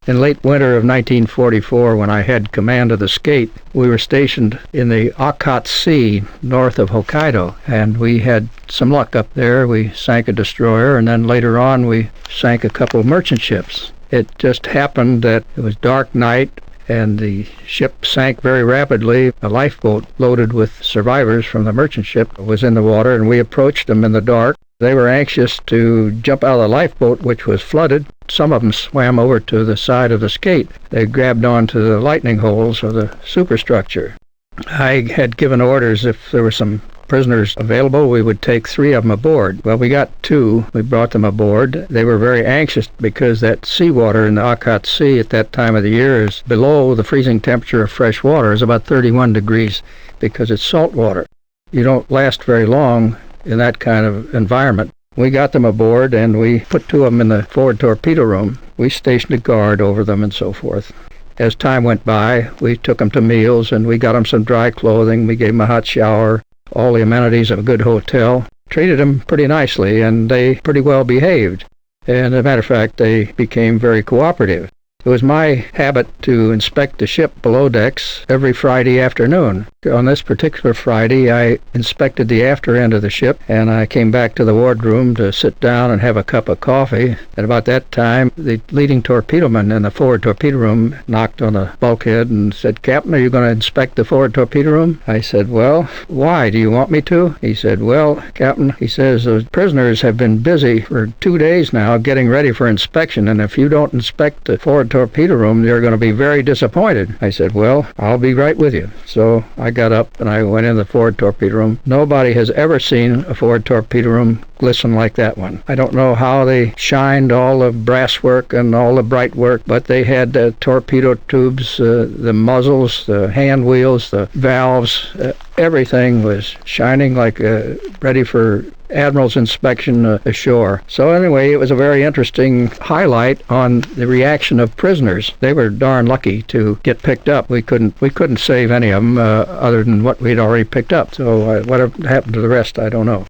In late winter of 1944, when I had command of the skate, we were stationed in the Okhotsk north of Hokkaido, and we had some luck up there. We sank a destroyer, and then later on we sank a couple of merchant ships. It just happened that it was dark night, and the ship sank very rapidly. A lifeboat loaded with survivors from the merchant ship was in the water, and we approached them in the dark. They were anxious to jump out of the lifeboat, which was flooded. Some of them swam over to the side of the skate. They grabbed onto the lightning holes of the superstructure. I had given orders if there were some prisoners available, we would take 3 of them aboard. Well, we got 2. We brought them aboard. They were very anxious because that seawater in the Okhotsk Sea at that time of the year is below the freezing temperature of fresh water. It's about 31 degrees because it's salt water. You don't last very long in that kind of environment. We got them aboard, and we put 2 of them in the forward torpedo room. We stationed a guard over them and so forth. As time went by, we took them to meals, and we got them some dry clothing. We gave them a hot shower, all the amenities of a good hotel. Treated them pretty nicely, and they pretty well behaved. And as a matter of fact, they became very cooperative. It was my habit to inspect the ship below decks every Friday afternoon. On this particular Friday, I inspected the after end of the ship, and I came back to the wardroom to sit down and have a cup of coffee. At about that time, the leading torpedoman in the forward torpedo room knocked on the bulkhead and said, "Captain, are you going to inspect the forward torpedo room?" I said, "Well, why? Do you want me to?" He said, "Well, Captain," he says, "those prisoners have been busy for 2 days now getting ready for inspection, and if you don't inspect the forward torpedo room, they're going to be very disappointed." I said, "Well, I'll be right with you." So I got up and I went in the forward torpedo room. Nobody has ever seen a forward torpedo room glisten like that one. I don't know how they shined all the brass work and all the bright work, but they had the torpedo tubes, the muzzles, the hand wheels, the valves, everything was shining like ready for admiral's inspection ashore. So anyway, it was a very interesting highlight on the reaction of prisoners. They were darn lucky to get picked up. We couldn't save any of them other than what we'd already picked up. So whatever happened to the rest, I don't know.